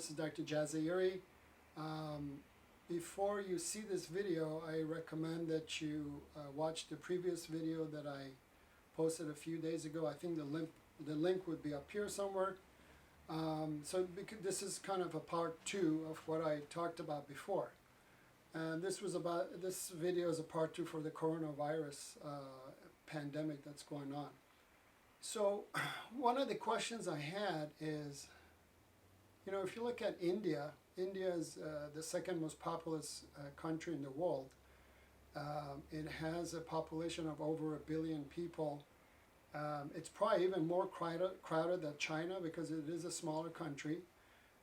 This is Dr. Jazairi. Before you see this video, I recommend that you watch the previous video that I posted a few days ago. I think the link would be up here somewhere. This is kind of a part 2 of what I talked about before. And this video is a part 2 for the coronavirus pandemic that's going on. So one of the questions I had is, if you look at India, India is the second most populous country in the world. It has a population of over 1 billion people. It's probably even more crowded than China because it is a smaller country.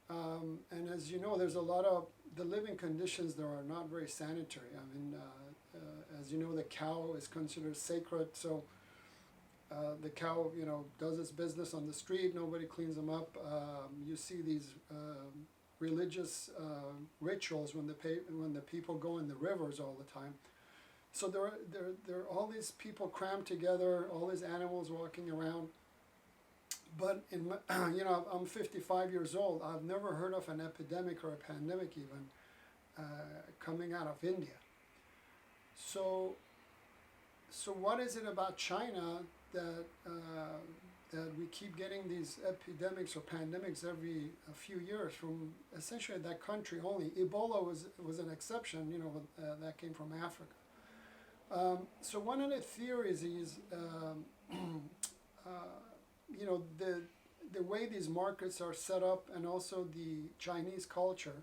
And as you know, there's a lot of, the living conditions there are not very sanitary. I mean, as you know, the cow is considered sacred, so the cow, does its business on the street. Nobody cleans them up. You see these religious rituals when the people go in the rivers all the time. So there are all these people crammed together, all these animals walking around. But I'm 55 years old. I've never heard of an epidemic or a pandemic even coming out of India. So what is it about China that we keep getting these epidemics or pandemics every few years from essentially that country only? Ebola was an exception, that came from Africa. So one of the theories is, the way these markets are set up, and also the Chinese culture.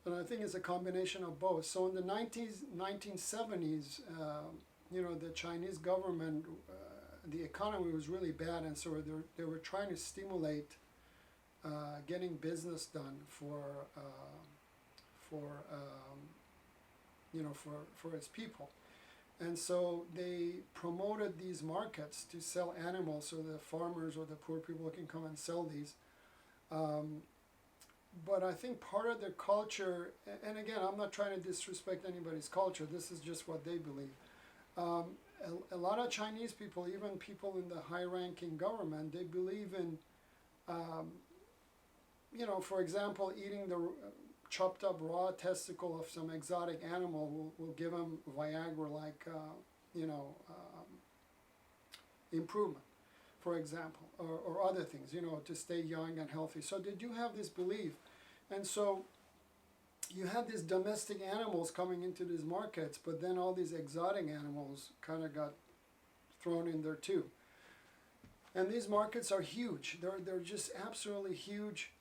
And I think it's a combination of both. So in the 1970s, the Chinese government, the economy was really bad, and so they were trying to stimulate getting business done for its people. And so they promoted these markets to sell animals so the farmers or the poor people can come and sell these. But I think part of their culture, and again, I'm not trying to disrespect anybody's culture, this is just what they believe. A lot of Chinese people, even people in the high-ranking government, they believe in, for example, eating the chopped up raw testicle of some exotic animal will give them Viagra-like, improvement, for example, or other things, to stay young and healthy. So they do have this belief. And so you had these domestic animals coming into these markets, but then all these exotic animals kind of got thrown in there too. And these markets are huge. They're just absolutely huge.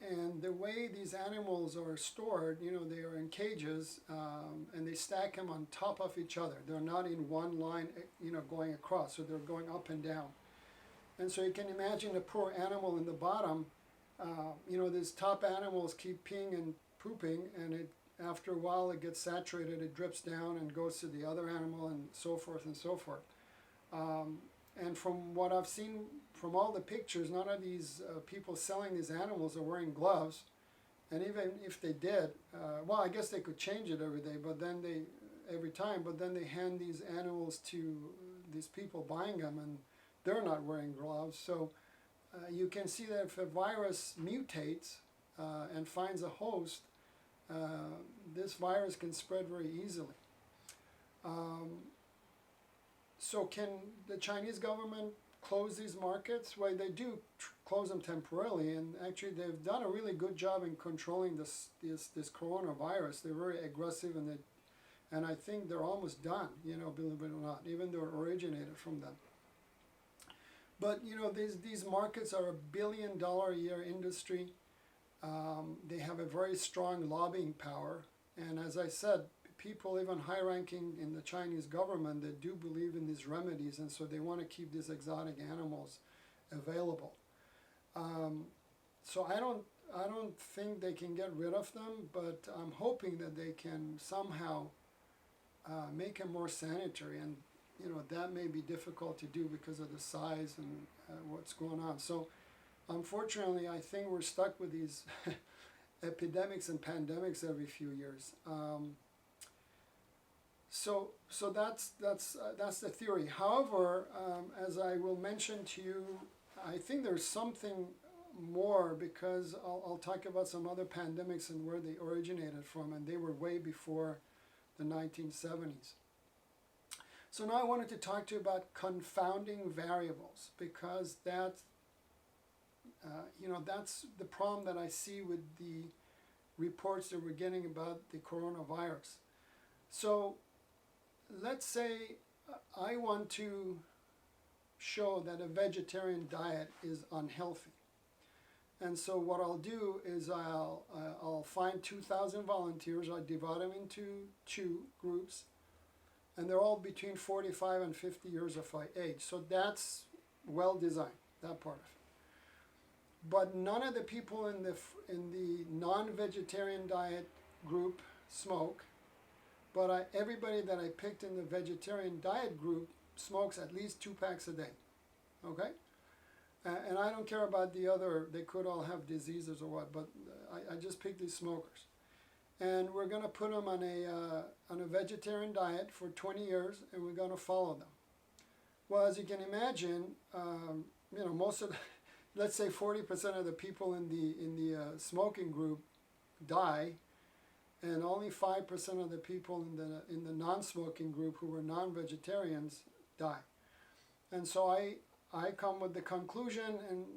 And the way these animals are stored, they are in cages, and they stack them on top of each other. They're not in one line, going across, so they're going up and down. And so you can imagine a poor animal in the bottom. These top animals keep peeing and pooping, and after a while it gets saturated, it drips down and goes to the other animal, and so forth and so forth. And from what I've seen from all the pictures, none of these people selling these animals are wearing gloves. And even if they did, I guess they could change it every day, but then they hand these animals to these people buying them, and they're not wearing gloves. So you can see that if a virus mutates and finds a host, this virus can spread very easily. So can the Chinese government close these markets? Well, they do close them temporarily, and actually they've done a really good job in controlling this coronavirus. They're very aggressive, and I think they're almost done, believe it or not, even though it originated from them. But these markets are $1 billion a year industry. They have a very strong lobbying power, and as I said, people even high-ranking in the Chinese government, they do believe in these remedies, and so they want to keep these exotic animals available. So I don't think they can get rid of them, but I'm hoping that they can somehow make them more sanitary, and that may be difficult to do because of the size and what's going on. So unfortunately, I think we're stuck with these epidemics and pandemics every few years. So that's the theory. However, as I will mention to you, I think there's something more because I'll talk about some other pandemics and where they originated from, and they were way before the 1970s. So now I wanted to talk to you about confounding variables, because that's that's the problem that I see with the reports that we're getting about the coronavirus. So let's say I want to show that a vegetarian diet is unhealthy. And so what I'll do is I'll find 2,000 volunteers. I divide them into two groups, and they're all between 45 and 50 years of age. So that's well designed, that part of it. But none of the people in the non-vegetarian diet group smoke. But everybody that I picked in the vegetarian diet group smokes at least 2 packs a day. Okay? And I don't care about the other, they could all have diseases or what, but I just picked these smokers. And we're going to put them on a vegetarian diet for 20 years, and we're going to follow them. Well, as you can imagine, most of the, let's say 40% of the people in the smoking group die, and only 5% of the people in the non-smoking group who were non-vegetarians die. And so I come with the conclusion, and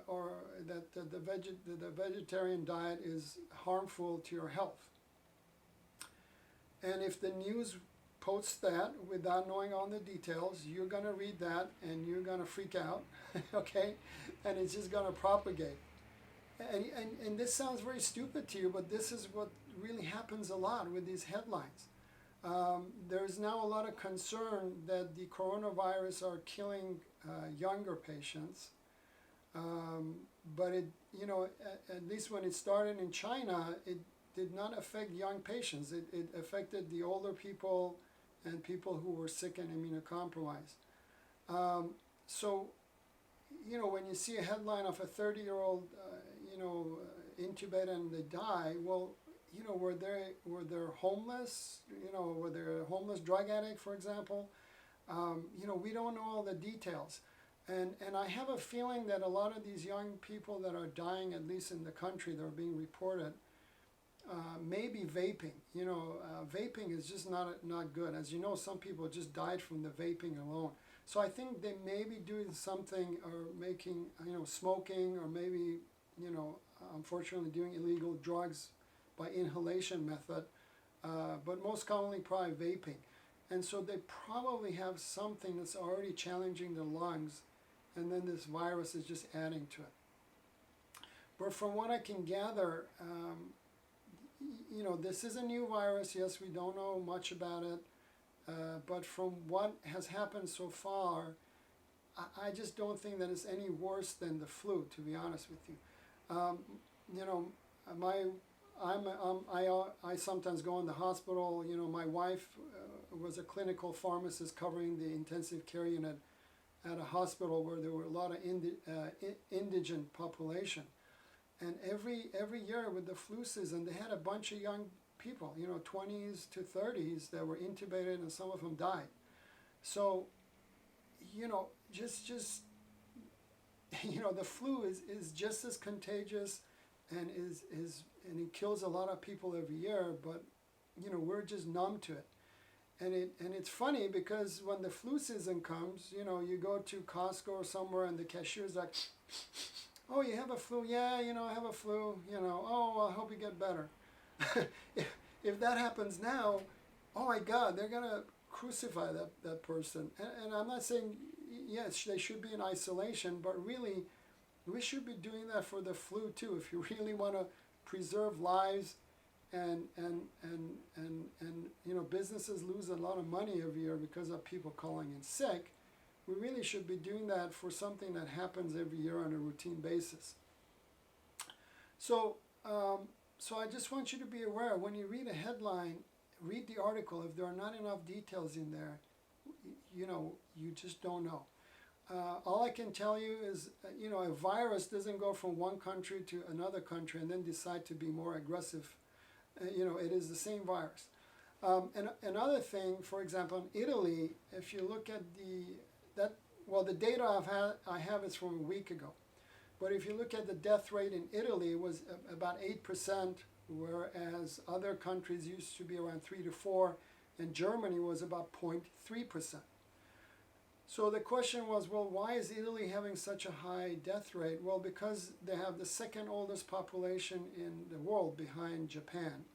or that the vegetarian diet is harmful to your health. And if the news posts that without knowing all the details, you're going to read that and you're going to freak out, okay? And it's just going to propagate. And this sounds very stupid to you, but this is what really happens a lot with these headlines. There's now a lot of concern that the coronavirus are killing younger patients, but at least when it started in China, it did not affect young patients. It affected the older people and people who were sick and immunocompromised. So when you see a headline of a 30-year-old, intubated and they die, well, were they homeless? Were they a homeless drug addict, for example? We don't know all the details. And I have a feeling that a lot of these young people that are dying, at least in the country, that are being reported, maybe vaping. Vaping is just not good. As you know, some people just died from the vaping alone. So I think they may be doing something, or making, smoking, or maybe, unfortunately doing illegal drugs by inhalation method, but most commonly probably vaping. And so they probably have something that's already challenging the lungs, and then this virus is just adding to it. But from what I can gather, this is a new virus. Yes, we don't know much about it, but from what has happened so far, I just don't think that it's any worse than the flu, to be honest with you. I sometimes go in the hospital. My wife was a clinical pharmacist covering the intensive care unit at a hospital where there were a lot of indigent population. And every year with the flu season, they had a bunch of young people, 20s to 30s, that were intubated, and some of them died. So, the flu is just as contagious, and and it kills a lot of people every year, but we're just numb to it. And it's funny because when the flu season comes, you go to Costco or somewhere, and the cashier's like, "Oh, you have a flu? Yeah, I have a flu. Oh, well, I hope you get better." if that happens now, oh my God, they're gonna crucify that person. And I'm not saying yes, they should be in isolation, but really, we should be doing that for the flu too. If you really want to preserve lives, and businesses lose a lot of money every year because of people calling in sick, we really should be doing that for something that happens every year on a routine basis. So I just want you to be aware, when you read a headline, read the article. If there are not enough details in there, you just don't know. All I can tell you is, a virus doesn't go from one country to another country and then decide to be more aggressive. It is the same virus. And another thing, for example, in Italy, if you look at the data I have is from a week ago. But if you look at the death rate in Italy, it was about 8%, whereas other countries used to be around 3 to 4, and Germany was about 0.3%. So the question was, well, why is Italy having such a high death rate? Well, because they have the second oldest population in the world behind Japan.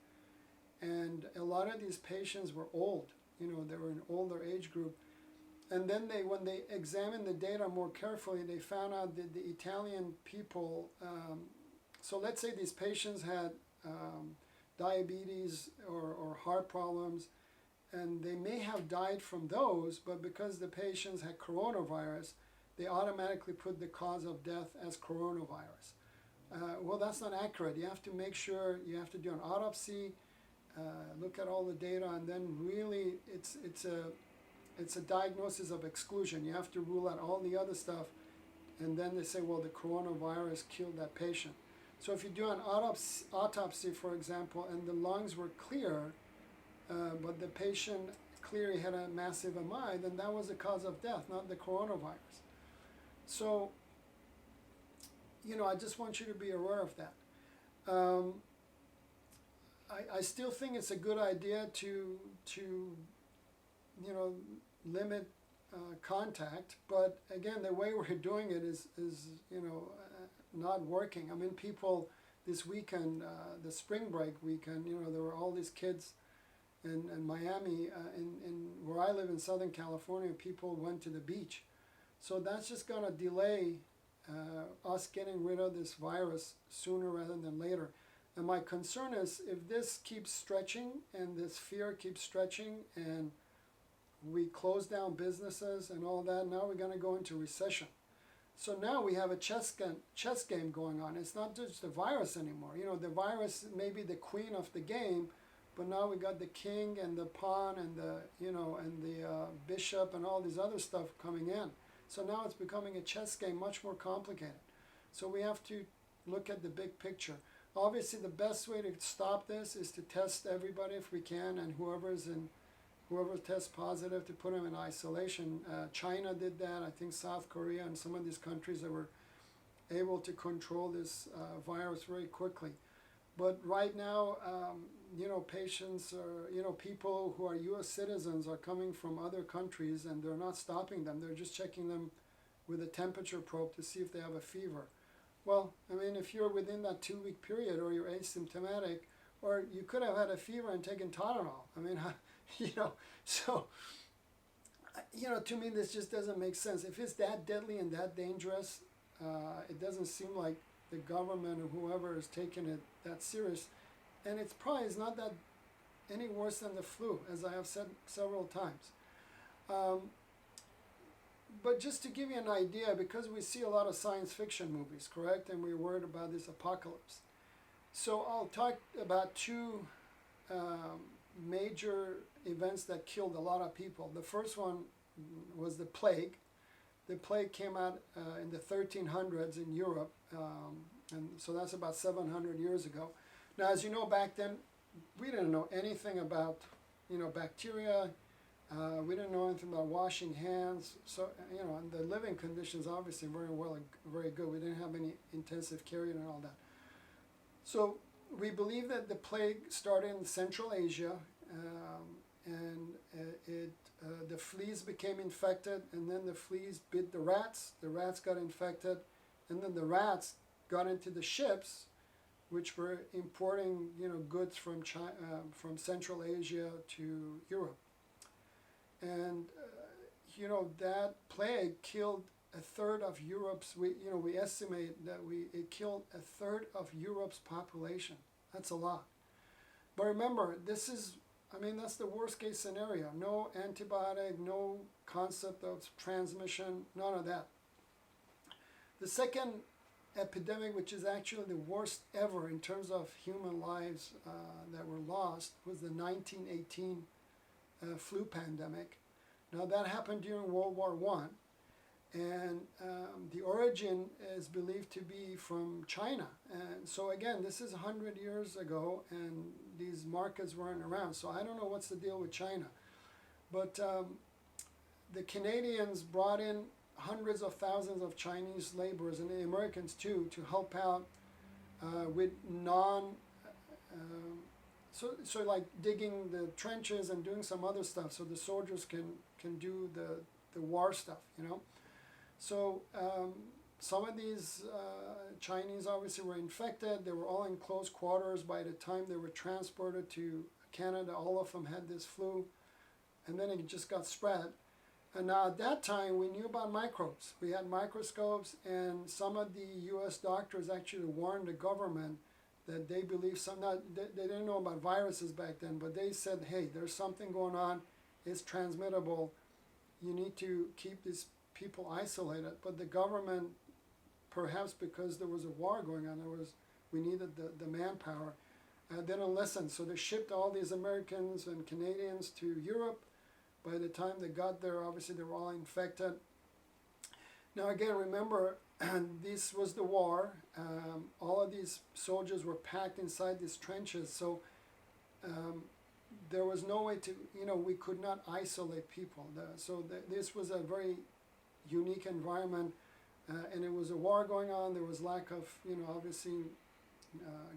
And a lot of these patients were old, they were an older age group. And then when they examined the data more carefully, they found out that the Italian people, so let's say these patients had diabetes or heart problems, and they may have died from those, but because the patients had coronavirus, they automatically put the cause of death as coronavirus. Well, that's not accurate. You have to make sure, you have to do an autopsy, look at all the data, and then really it's a diagnosis of exclusion. You have to rule out all the other stuff, and then they say, well, the coronavirus killed that patient. So if you do an autopsy, for example, and the lungs were clear, but the patient clearly had a massive MI, then that was the cause of death, not the coronavirus. So, I just want you to be aware of that. I still think it's a good idea to limit contact, but again, the way we're doing it is not working. I mean, people this weekend, the spring break weekend, there were all these kids in Miami, in where I live in Southern California, people went to the beach. So that's just going to delay us getting rid of this virus sooner rather than later. And my concern is if this keeps stretching and this fear keeps stretching and we close down businesses and all that, now we're going to go into recession. So now we have a chess game going on. It's not just the virus anymore. The virus may be the queen of the game, but now we got the king and the pawn and the bishop and all these other stuff coming in. So now it's becoming a chess game, much more complicated. So we have to look at the big picture. Obviously, the best way to stop this is to test everybody if we can, and whoever tests positive, to put them in isolation. China did that. I think South Korea and some of these countries that were able to control this virus very quickly. But right now, patients or, people who are U.S. citizens are coming from other countries, and they're not stopping them. They're just checking them with a temperature probe to see if they have a fever. Well, I mean, if you're within that 2-week period, or you're asymptomatic, or you could have had a fever and taken Tylenol. I mean, so, to me, this just doesn't make sense. If it's that deadly and that dangerous, it doesn't seem like the government or whoever is taking it that serious. And it's probably not that any worse than the flu, as I have said several times. But just to give you an idea, because we see a lot of science fiction movies, correct? And we're worried about this apocalypse. So I'll talk about two major events that killed a lot of people. The first one was the plague. The plague came out in the 1300s in Europe, and so that's about 700 years ago. Now, as you know, back then, we didn't know anything about, bacteria. We didn't know anything about washing hands. So, and the living conditions obviously very good. We didn't have any intensive care and all that. So we believe that the plague started in Central Asia, and the fleas became infected, and then the fleas bit the rats got infected, and then the rats got into the ships, which were importing goods from China, from Central Asia to Europe. And that plague killed a third of Europe's. We estimate that it killed a third of Europe's population. That's a lot. But remember, that's the worst case scenario. No antibiotic, no concept of transmission, none of that. The second epidemic, which is actually the worst ever in terms of human lives that were lost, was the 1918 flu pandemic. Now that happened during World War I, and the origin is believed to be from China. And so again, this is 100 years ago, and these markets weren't around. So I don't know what's the deal with China. But the Canadians brought in hundreds of thousands of Chinese laborers and the Americans too to help out with so like digging the trenches and doing some other stuff so the soldiers can do the war stuff, you know. So some of these Chinese obviously were infected. They were all in close quarters. By the time they were transported to Canada, all of them had this flu, and then it just got spread. And now at that time, we knew about microbes. We had microscopes, and some of the U.S. doctors actually warned the government that they believe they didn't know about viruses back then, but they said, hey, there's something going on. It's transmittable. You need to keep these people isolated. But the government, perhaps because there was a war going on, we needed the manpower, didn't listen. So they shipped all these Americans and Canadians to Europe. By the time they got there, obviously they were all infected. Now again, remember, this was the war. All of these soldiers were packed inside these trenches, so there was no way to, we could not isolate people. This was a very unique environment, and it was a war going on. There was lack of, obviously,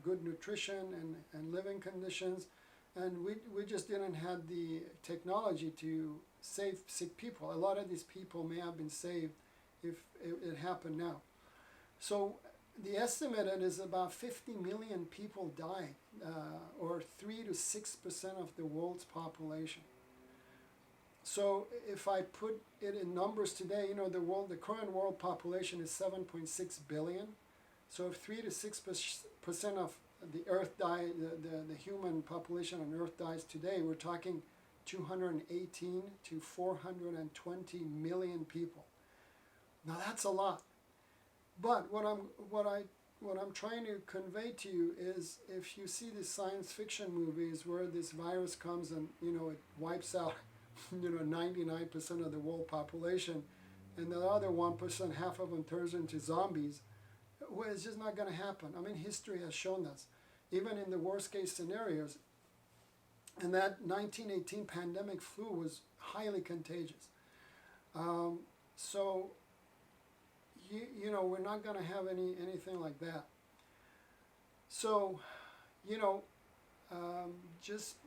good nutrition and living conditions. And we just didn't have the technology to save sick people. A lot of these people may have been saved if it happened now. So the estimated is about 50 million people died, or 3 to 6% of the world's population. So if I put it in numbers today, the current world population is 7.6 billion. So if 3 to 6% of the Earth the human population on Earth dies today, we're talking 218 to 420 million people. Now that's a lot. But what I'm trying to convey to you is, if you see these science fiction movies where this virus comes and it wipes out 99% of the world population, and the other 1%, half of them turns into zombies. Well, it's just not going to happen. I mean, history has shown us, even in the worst case scenarios. And that 1918 pandemic flu was highly contagious. So, we're not going to have anything like that. So, just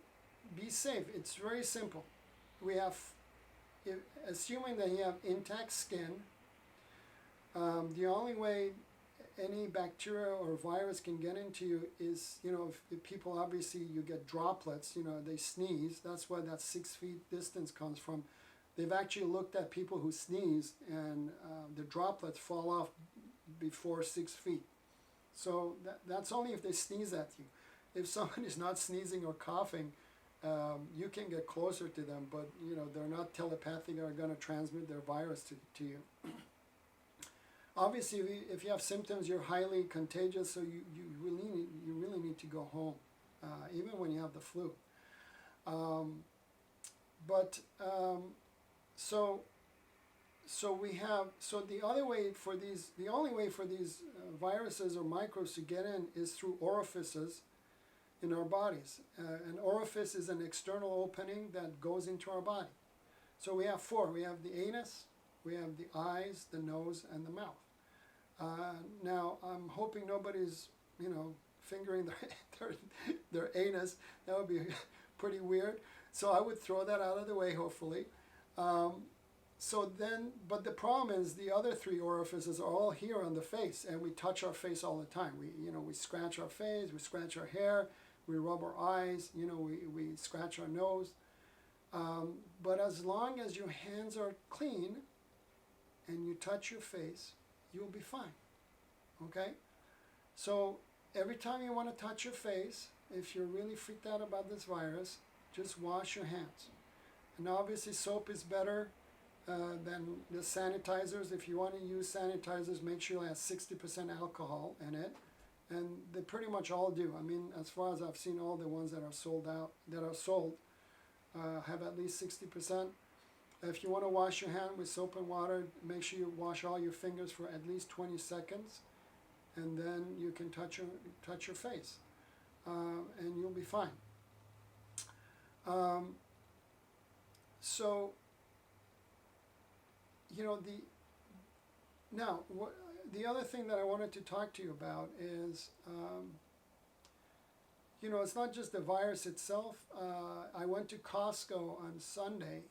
be safe. It's very simple. We have, assuming that you have intact skin, the only way any bacteria or virus can get into you is, if people, obviously you get droplets, they sneeze. That's where that 6 feet distance comes from. They've actually looked at people who sneeze, and the droplets fall off before 6 feet. So that's only if they sneeze at you. If someone is not sneezing or coughing, you can get closer to them, but they're not telepathic or going to transmit their virus to you. Obviously, if you have symptoms, you're highly contagious, so you really need to go home, even when you have the flu. The only way for these viruses or microbes to get in is through orifices in our bodies. An orifice is an external opening that goes into our body. So we have 4. We have the anus, we have the eyes, the nose, and the mouth. Now, I'm hoping nobody's, fingering their anus. That would be pretty weird. So I would throw that out of the way, hopefully. But the problem is the other 3 orifices are all here on the face, and we touch our face all the time. We scratch our face, we scratch our hair, we rub our eyes, we scratch our nose. But as long as your hands are clean and you touch your face, you'll be fine. Okay? So every time you want to touch your face, if you're really freaked out about this virus, just wash your hands. And obviously soap is better than the sanitizers. If you want to use sanitizers, make sure it has 60% alcohol in it. And they pretty much all do. I mean, as far as I've seen, all the ones that are sold have at least 60%. If you want to wash your hand with soap and water, make sure you wash all your fingers for at least 20 seconds, and then you can touch your face, and you'll be fine. Now, the other thing that I wanted to talk to you about is, it's not just the virus itself. I went to Costco on Sunday,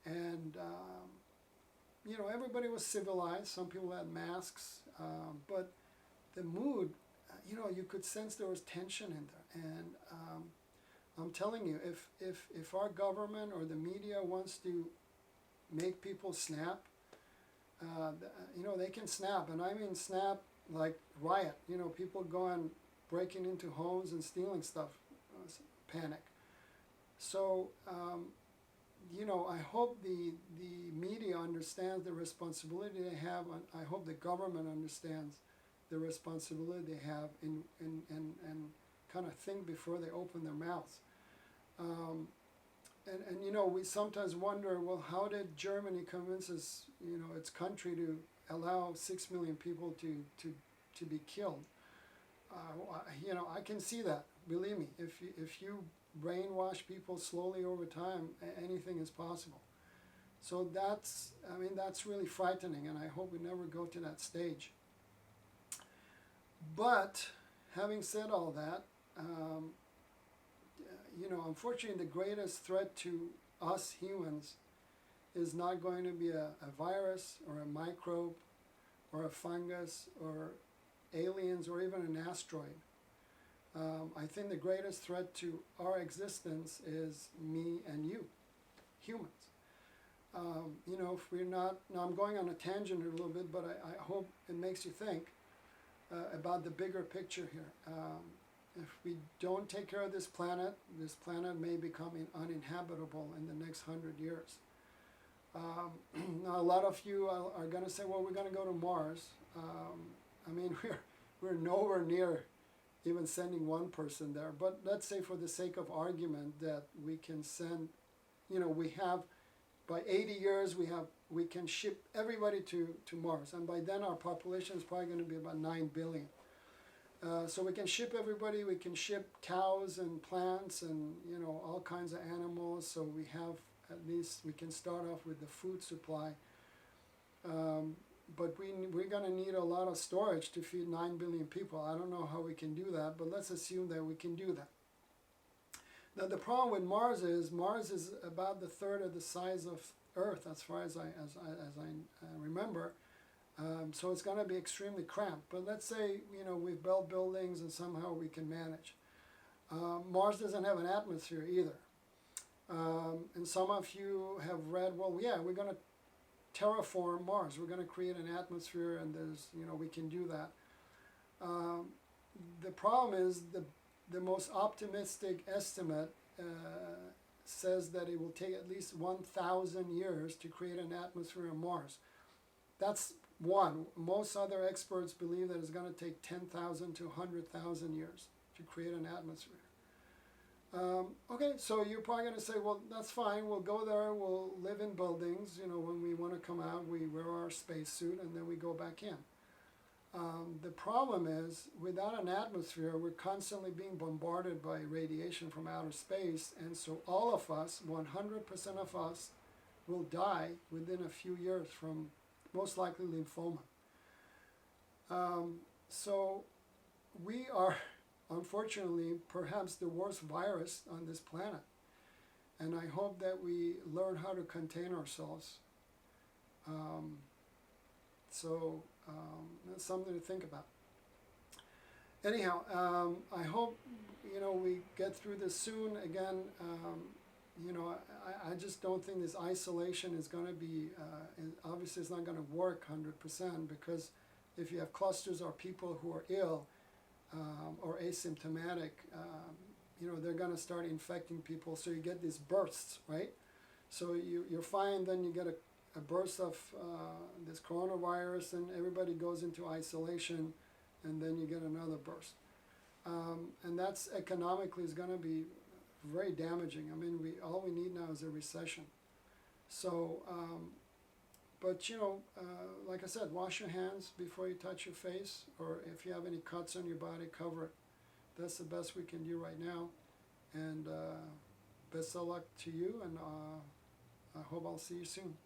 and everybody was civilized. Some people had masks, but the mood, you could sense there was tension in there. And I'm telling you, if our government or the media wants to make people snap, they can snap, and I mean snap like riot. People going breaking into homes and stealing stuff, panic. So, I hope the media understands the responsibility they have. I hope the government understands the responsibility they have and kind of think before they open their mouths. We sometimes wonder, well, how did Germany convince its country to allow 6 million people to be killed? I can see that. Believe me, if you brainwash people slowly over time, anything is possible. So that's really frightening, and I hope we never go to that stage. But having said all that, unfortunately, the greatest threat to us humans is not going to be a virus or a microbe or a fungus or aliens or even an asteroid. I think the greatest threat to our existence is me and you, humans. If we're not, now I'm going on a tangent a little bit, but I hope it makes you think about the bigger picture here. If we don't take care of this planet may become uninhabitable in the next 100 years. Now, a lot of you are going to say, well, we're going to go to Mars. We're nowhere near even sending one person there. But let's say for the sake of argument that we can send, we have, by 80 years, we can ship everybody to Mars. And by then our population is probably going to be about 9 billion. So we can ship everybody, we can ship cows and plants and, all kinds of animals. So we have, at least we can start off with the food supply. But we're going to need a lot of storage to feed 9 billion people. I don't know how we can do that, but let's assume that we can do that. Now the problem with Mars is about the third of the size of Earth, as far as I remember. So it's going to be extremely cramped. But let's say, we've built buildings and somehow we can manage. Mars doesn't have an atmosphere either. And some of you have read, well, yeah, we're going to terraform Mars. We're going to create an atmosphere, and there's, we can do that. The problem is the most optimistic estimate says that it will take at least 1,000 years to create an atmosphere on Mars. That's one. Most other experts believe that it's going to take 10,000 to 100,000 years to create an atmosphere. Okay, so you're probably going to say, well, that's fine. We'll go there. We'll live in buildings. When we want to come out, we wear our spacesuit, and then we go back in. The problem is, without an atmosphere, we're constantly being bombarded by radiation from outer space, and so all of us, 100% of us, will die within a few years from most likely lymphoma. So we are, unfortunately, perhaps the worst virus on this planet. And I hope that we learn how to contain ourselves. That's something to think about. Anyhow, I hope, we get through this soon. Again, I just don't think this isolation is going to be, obviously it's not going to work 100%, because if you have clusters of people who are ill or asymptomatic, they're going to start infecting people, so you get these bursts, right? So you're fine, then you get a burst of this coronavirus, and everybody goes into isolation, and then you get another burst. And that's economically is going to be very damaging. All we need now is a recession. So, like I said, wash your hands before you touch your face, or if you have any cuts on your body, cover it. That's the best we can do right now. And best of luck to you, and I hope I'll see you soon.